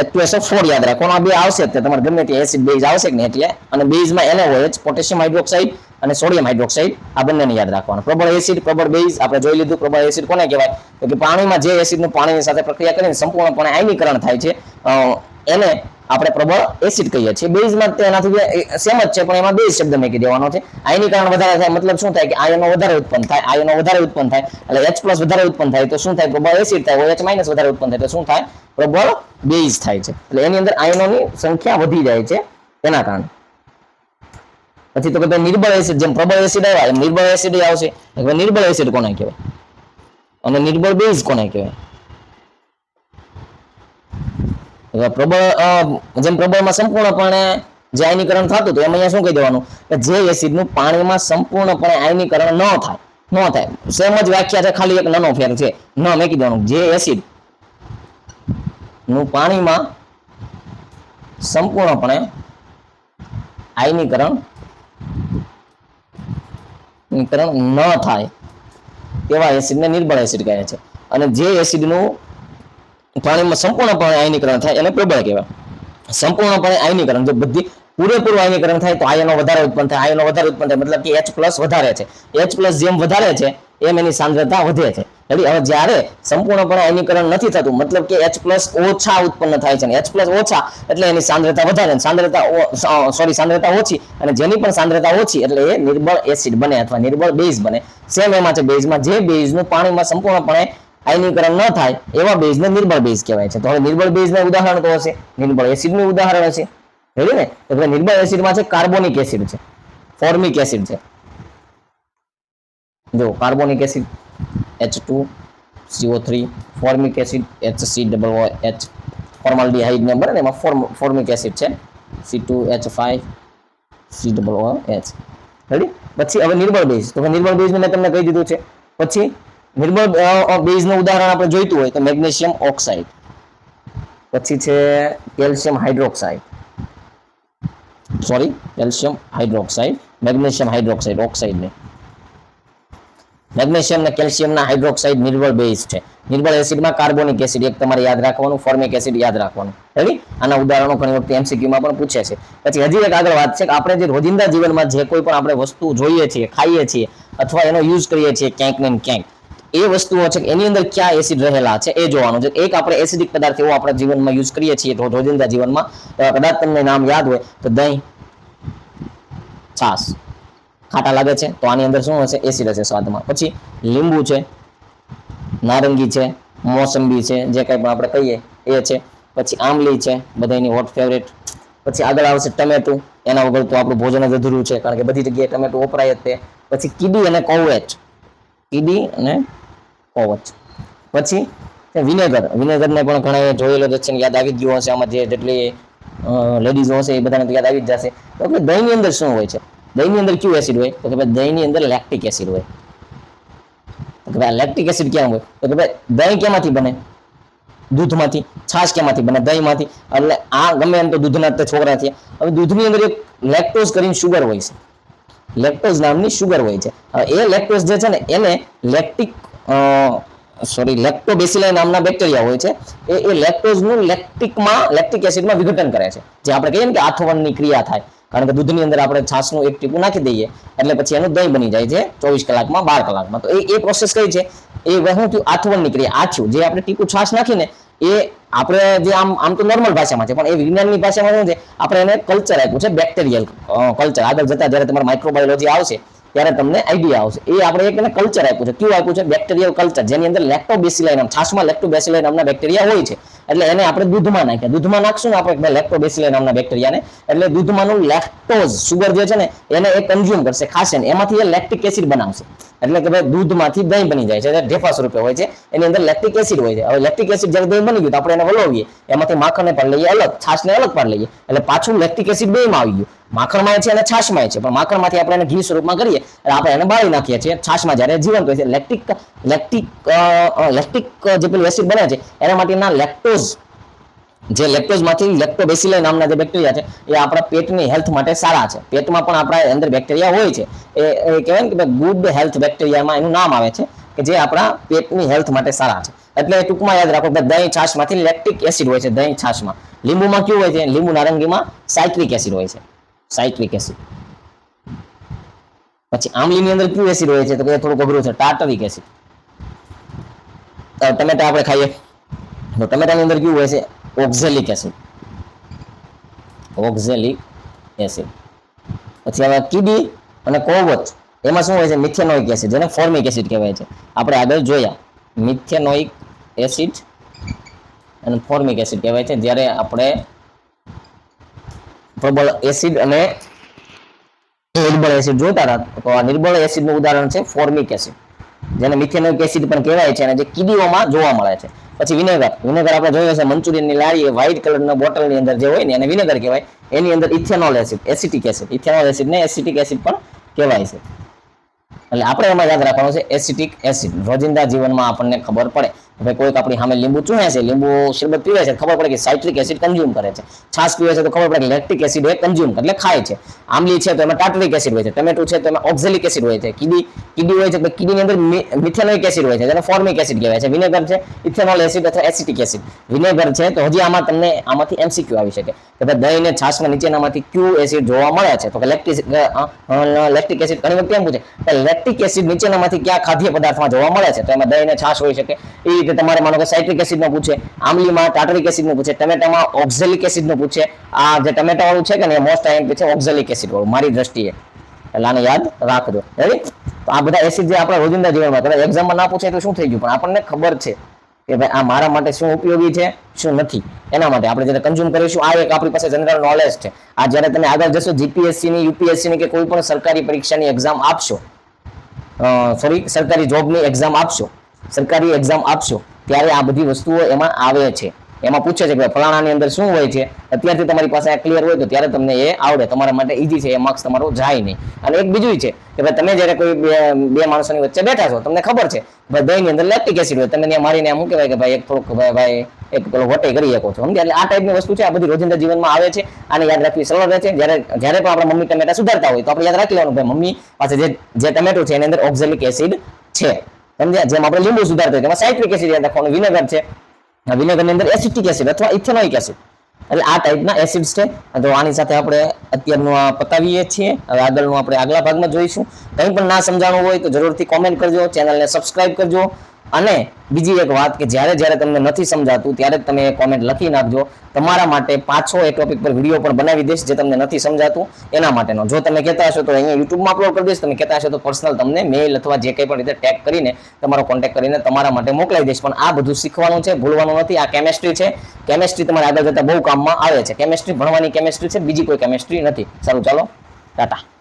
H2SO4 યાદ રાખવાનું. આ બે આવશે જ, તમારે ગમે તે એસિડ બેઝ આવશે કે ને એટલે. અને બેઝમાં NaOH, પોટેશિયમ હાઇડ્રોક્સાઇડ અને સોડિયમ હાઇડ્રોક્સાઇડ, આ બંનેને યાદ રાખવાનું. પ્રબળ એસિડ, પ્રબળ બેઝ આપણે જોઈ લીધું. પ્રબળ એસિડ કોને કહેવાય? તો કે પાણીમાં જે એસિડનું પાણીની સાથે પ્રક્રિયા કરીને સંપૂર્ણપણે આયનીકરણ થાય છે એને આપણે પ્રબળ એસિડ કહીએ છીએ. બેઝમાં તેનાથી સેમ જ છે, પણ એમાં બેઝ શબ્દ મેકી દેવાનો છે. આયનીકરણ વધારે થાય મતલબ શું થાય? કે આયનો વધારે ઉત્પન્ન થાય. આયનો વધારે ઉત્પન્ન થાય એટલે H+ વધારે ઉત્પન્ન થાય તો શું થાય? પ્રબળ એસિડ થાય. OH- વધારે ઉત્પન્ન થાય તો શું થાય? પ્રબળ બેઝ થાય છે. એટલે એની અંદર આયનોની સંખ્યા વધી જાય છે તેના કારણે. પછી તો કે નિર્બળ એસિડ, જેમ પ્રબળ એસિડ આવ્યા એમ નિર્બળ એસિડ આવશે. નિર્બળ એસિડ કોને કહેવાય અને નિર્બળ બેઝ કોને કહેવાય? પ્રબળ, જેમ પ્રબળમાં સંપૂર્ણપણે જે આયનીકરણ થતું હતું એમ અહીંયા શું કહી દેવાનું? કે જે એસિડનું પાણીમાં સંપૂર્ણપણે આયનીકરણ ન થાય. સેમ જ વ્યાખ્યા છે, ખાલી એક નાનો ફેર છે. ન મેકી દેવાનું. જે એસિડ નું પાણીમાં સંપૂર્ણપણે આયનીકરણ ન થાય તેવા એસિડને નિર્બળ એસિડ કહે છે. અને જે એસિડનું પાણીમાં સંપૂર્ણપણે આયનીકરણ થાય એને પ્રબળ કહેવાય. સંપૂર્ણપણે આયનીકરણ, જો બધી પૂરેપૂરું આયનીકરણ થાય તો આયનો વધારે ઉત્પન્ન થાય, આયનો વધારે ઉત્પન્ન થાય મતલબ કે H+ વધારે છે, H+ જેમ વધારે છે એમ એની સાંદ્રતા વધે છે. હવે જ્યારે સંપૂર્ણપણે આયનીકરણ નથી થતું મતલબ કે H+ ઓછા ઉત્પન્ન થાય છે, H+ ઓછા એટલે એની સાંદ્રતા વધારે, સાંદ્રતા ઓછી, અને જેની પણ સાંદ્રતા ઓછી એટલે એ નિર્બળ એસિડ બને અથવા નિર્બળ બેઝ બને. સેમ એમાં છે બેઝમાં, જે બેઝનું પાણીમાં સંપૂર્ણપણે આયનીકરણ ન થાય એવા બેઝને નિર્બળ બેઝ કહેવાય છે. તો હવે નિર્બળ બેઝનું ઉદાહરણ તો હશે, નિર્બળ એસિડનું ઉદાહરણ હશે, રેડી ને? એટલે નિર્બળ એસિડમાં છે કાર્બોનિક એસિડ છે, ફોર્મિક એસિડ છે. જો carbonic acid H2CO3, formic acid HCOOH, formaldehyde ને બરાબર, એમાં ફોર્મિક એસિડ છે C2H5COOH. રેડી? પછી હવે નિર્બળ બેઝ, તો નિર્બળ બેઝ મેં તમને કહી દીધું છે. પછી નિર્બળ બેઝનું ઉદાહરણ આપણે જોઈતું હોય તો મેગ્નેશિયમ ઓક્સાઇડ, પછી છે calcium hydroxide, magnesium hydroxide, oxide ને મેગ્નેશિયમ ને કેલ્શિયમના હાઇડ્રોક્સાઇડ નિર્બળ બેઝ છે. નિર્બળ એસિડમાં કાર્બોનિક એસિડ એક તમારે યાદ રાખવાનું, ફોર્મિક એસિડ યાદ રાખવાનું. રેડી? આના ઉદાહરણો ઘણી વખત MCQ માં પણ પૂછે છે. પછી હજી એક આગળ વાત છે કે આપણે જે રોજિંદા જીવનમાં જે કોઈ પણ આપણે વસ્તુ જોઈએ છીએ, ખાઈએ છીએ અથવા એનો યુઝ કરીએ છીએ ક્યાંક ને ક્યાંક, એ વસ્તુઓ છે કે એની અંદર ક્યાં એસિડ રહેલા છે એ જોવાનું છે. એક આપણે એસિડિક પદાર્થ એવો આપણા જીવનમાં યુઝ કરીએ છીએ રોજિંદા જીવનમાં, કદાચ તમને નામ યાદ હોય તો દહીં, છાશ. ખાટા લાગે છે તો આની અંદર શું હશે? એસિડ હશે સ્વાદમાં. પછી લીંબુ છે, નારંગી છે, મોસંબી છે, જે કંઈ પણ આપણે કહીએ એ છે. પછી આમલી છે, બધાની હોટ ફેવરેટ. પછી આગળ આવશે ટમેટું, એના વગર તો આપણું ભોજન જ અધૂરું છે, કારણ કે બધી જગ્યાએ ટમેટું વપરાય જ તે. પછી કીડી અને કોવેચ, પછી વિનેગરને પણ ઘણા જોયેલો જ છે, યાદ આવી ગયું હશે. આમાં જે જેટલી લેડીઝો હશે એ બધાને યાદ આવી જ જશે. તો આપણે દહીંની અંદર શું હોય છે? દહીંની અંદર કયું એસિડ હોય? તો કે ભાઈ દહીંની અંદર લેક્ટિક એસિડ હોય. તો કે ભાઈ લેક્ટિક એસિડ ક્યાં હોય? તો કે ભાઈ દહીં કેમાંથી બને? દૂધમાંથી. છાશ કેમાંથી બને? દહીંમાંથી. એટલે આ ગમે એમ તો દૂધના જ છોકરા છે. હવે દૂધની અંદર એક લેક્ટોઝ કરીને શુગર હોય છે, લેક્ટોઝ નામની શુગર હોય છે. હવે એ લેક્ટોઝ જે છે ને એને લેક્ટોબેસિલાઈ નામના બેક્ટેરિયા હોય છે. એ લેક્ટોઝનું લેક્ટિક એસિડમાં વિઘટન કરે છે, જે આપણે કહીએ ને કે આથવણની ક્રિયા થાય. કારણ કે દૂધની અંદર આપણે છાશનું એક ટીપું નાખી દઈએ એટલે પછી એનું દહીં બની જાય છે 24 કલાકમાં, 12 કલાકમાં. તો એ પ્રોસેસ કઈ છે? એ શું થયું? આથવણની ક્રિયા. આછું જે આપણે ટીપું છાશ નાખીને એ આપણે જે આમ તો નોર્મલ ભાષામાં છે, પણ એ વિજ્ઞાનની ભાષામાં શું છે? આપણે એને કલ્ચર આપ્યું છે, બેક્ટેરિયલ કલ્ચર. આગળ જતા જ્યારે તમારે માઇક્રોબાયોલોજી આવશે ત્યારે તમને આઈડિયા આવશે. એ આપણે એક એને કલ્ચર આપ્યું છે. કયું આપ્યું છે? બેક્ટેરિયલ કલ્ચર, જેની અંદર લેક્ટોબેસિલાઈ નામ, છાશમાં લેક્ટોબેસિલાઈ નામના બેક્ટેરિયા હોય છે. એટલે એને આપણે દૂધમાં નાખ્યા. દૂધમાં નાખશું ને આપણે લેક્ટોબેસિલાઈ નામના બેક્ટેરિયાને, એટલે દૂધમાંનું લેક્ટોઝ શુગર જે છે ને એને એ કન્ઝ્યુમ કરશે, ખાશે ને એમાંથી એ લેક્ટિક એસિડ બનાવશે. એટલે કે ભાઈ દૂધમાંથી દહીં બની જાય છે, ઢેફા સ્વરૂપે હોય છે. એની અંદર લેક્ટિક એસિડ હોય છે. હવે લેક્ટિક એસિડ જ્યારે દહીં બની ગયું તો આપણે એને વલોવીએ, એમાંથી માખણને પણ લઈએ અલગ, છાશને અલગ પાડી લઈએ, એટલે પાછું લેક્ટિક એસિડ બેમાં આવી ગયું. માખણમાં છે અને છાશમાં છે, પણ માખણમાંથી આપણે એને ઘી સ્વરૂપમાં કરીએ એટલે આપણે એને બાળી નાખીએ છીએ. છાશમાં જ્યારે જીવંત હોય છે લેક્ટિક જે પેલું એસિડ બને છે એના માટેના લેક્ટોઝ, જે લેક્ટોઝમાંથી લેક્ટોબેસિલાઈ નામના જે બેક્ટેરિયા છે એ આપણા પેટની હેલ્થ માટે સારા છે. પેટમાં પણ આપણા અંદર બેક્ટેરિયા હોય છે, એ કહેવાય ને કે ગુડ હેલ્થ બેક્ટેરિયામાં એનું નામ આવે છે, કે જે આપણા પેટની હેલ્થ માટે સારા છે. એટલે ટૂંકમાં યાદ રાખો કે દહીં છાશમાંથી લેક્ટિક એસિડ હોય છે, દહીં છાશમાં. લીંબુમાં કયું હોય છે? લીંબુ નારંગીમાં સાઇટ્રિક એસિડ હોય છે, સાઇટ્રિક એસિડ. પછી આમલીની અંદર કયું એસિડ હોય છે? તો કે થોડું અઘરું છે, ટાર્ટરિક એસિડ. ટમેટા આપણે ખાઈએ તો ટમેટાની અંદર કયું હોય છે? Oxalic acid, oxalic acid. પછી હવે કીડી અને કોવચ, એમાં શું હોય છે? મિથેનોઇક એસિડ, જેને ફોર્મિક એસિડ કહેવાય છે. આપણે આગળ જોયા મિથેનોઇક એસિડ અને ફોર્મિક એસિડ કહેવાય છે. જ્યારે આપણે પ્રબળ એસિડ અને નિર્બળ એસિડ જોતા હતા તો આ નિર્બળ એસિડનું ઉદાહરણ છે ફોર્મિક એસિડ, જેને મિથેનોઇક એસિડ પણ કહેવાય છે, અને જે કીડીઓમાં જોવા મળે છે. પછી વિનેગર આપણે જોયું હશે મંચુરિયનની લારી વ્હાઇટ કલરના બોટલની અંદર જે હોય ને એને વિનેગર કહેવાય. એની અંદર ethanol acid, acetic acid, ethanol એસિડને એસિટિક એસિડ પણ કહેવાય છે. એટલે આપણે એમાં યાદ રાખવાનું છે એસિટિક એસિડ. રોજિંદા જીવનમાં આપણને ખબર પડે ભાઈ કોઈક આપણી સામે લીંબુ ચૂહે છે, લીંબુ શરબત પીવે છે, ખબર પડે કે સાઇટ્રિક એસિડ કન્ઝ્યુમ કરે છે. છાશ પીવે છે તો ખબર પડે કે લેક્ટિક એસિડ એ કન્ઝ્યુમ કરે એટલે ખાય છે. આંબલી છે તો એમાં ટાર્ટરિક એસિડ હોય છે, ટમેટો છે તો એમાં ઓક્ઝેલિક એસિડ હોય છે, કીડી હોય છે તો કીડીની અંદર મિથેનોઇક એસિડ હોય છે જેને ફોર્મિક એસિડ કહેવાય છે. વિનેગર છે ઇથેનોલ એસિડ અથવા એસિટિક એસિડ. વિનેગર છે તો હજી આમાં તમને આમાંથી એમસીક્યુ આવી શકે કે ભાઈ દહીં ને છાશમાં નીચેનામાંથી ક્યુ એસિડ જોવા મળે છે તો કે લેક્ટિક એસિડ. ઘણી વખત એમ પૂછે કે લેક્ટિક એસિડ નીચેનામાંથી કયા ખાદ્ય પદાર્થમાં જોવા મળે છે તો એમાં દહીં ને છાશ હોઈ શકે. એ રીતે તમારે માનો કે સાઇટ્રિક એસિડ નો પૂછે, આંબલીમાં ટાર્ટરિક એસિડ નું પૂછે, ટમેટામાં ઓક્ઝેલિક એસિડ નું પૂછે. આ જે ટમેટા વાળું છે કે ને મોસ્ટ આઈએમપી છે ઓક્ઝેલિક એસિડ વાળું મારી દ્રષ્ટિએ, એટલે આને યાદ રાખજો. રેડી? તો આ બધા એસિડ જે આપણા રોજિંદા જીવનમાં કદાચ એક્ઝામમાં ના પૂછે તો શું થઈ ગયું, પણ આપણને ખબર છે કે ભાઈ આ મારા માટે શું ઉપયોગી છે શું નથી. એના માટે આપણે જ્યારે કન્ઝ્યુમ કરીશું આ એક આપણી પાસે જનરલ નોલેજ છે. આ જ્યારે તમે આગળ જશો જીપીએસસી ની, યુપીએસસી ની કે કોઈ પણ સરકારી પરીક્ષાની એક્ઝામ આપશો, સરકારી જોબની એક્ઝામ આપશો, સરકારી એક્ઝામ આપશો ત્યારે આ બધી વસ્તુઓ એમાં આવે છે. એમાં પૂછે છે કે ફલાણાની અંદર શું હોય છે, અત્યારથી તમારી પાસે આ ક્લિયર હોય તો ત્યારે તમને એ આવડે, તમારા માટે ઈઝી છે, એ માર્ક્સ તમારો જાય નહીં. અને એક બીજું છે કે ભાઈ તમે જ્યારે કોઈ બે માણસોની વચ્ચે બેઠા છો, તમને ખબર છે ભાઈ દહીંની અંદર લેક્ટિક એસિડ હોય, તમે ત્યાં મારીને એમ કહેવાય કે ભાઈ એક થોડુંક ભાઈ એક પેલો વટે કરી શકો છો, સમજ્યા? એટલે આ ટાઈપની વસ્તુ છે, આ બધી રોજિંદા જીવનમાં આવે છે. આને યાદ રાખવી સરળ રહે છે. જ્યારે પણ આપણા મમ્મી ટમેટા સુધારતા હોય તો આપણે યાદ રાખી લેવાનું ભાઈ મમ્મી પાસે જે ટમેટો છે એની અંદર ઓક્ઝેલિક એસિડ છે, સમજ્યા? જેમ આપણે લીંબુ સુધારતા હોય તેમાં સાઇટ્રિક એસિડ યાદ રાખવાનું, વિનેગર છે વિનેગરની અંદર એસિટિક એસિડ અથવા ઇથેનોઇક એસિડ, એટલે આ ટાઈપના એસિડ્સ છે. તો આની સાથે આપણે અત્યારનું આ પતાવીએ છીએ. હવે આગળનું આપણે આગલા ભાગમાં જોઈશું. કંઈ પણ ના સમજાણું હોય તો જરૂરથી કોમેન્ટ કરજો, ચેનલને સબસ્ક્રાઇબ કરજો. અને બીજી એક વાત કે જ્યારે તમને નથી સમજાતું ત્યારે તમે કોમેન્ટ લખી નાખજો. તમારા માટે પાછો એ ટોપિક પર વિડીયો પણ બનાવી દઈશ જે તમને નથી સમજાતું એના માટેનો. જો તમે કહેતા હશો તો અહીંયા યુટ્યુબમાં અપલોડ કરી દઈશ, તમે કહેતા હશો તો પર્સનલ તમને મેઇલ અથવા જે કંઈ પણ રીતે ટેગ કરીને તમારો કોન્ટેક્ટ કરીને તમારા માટે મોકલાવી દઈશ. પણ આ બધું શીખવાનું છે, ભૂલવાનું નથી. આ કેમેસ્ટ્રી છે, કેમેસ્ટ્રી તમારે આગળ જતાં બહુ કામમાં આવે છે. કેમેસ્ટ્રી ભણવાની કેમેસ્ટ્રી છે, બીજી કોઈ કેમેસ્ટ્રી નથી. સારું, ચાલો, ટાટા.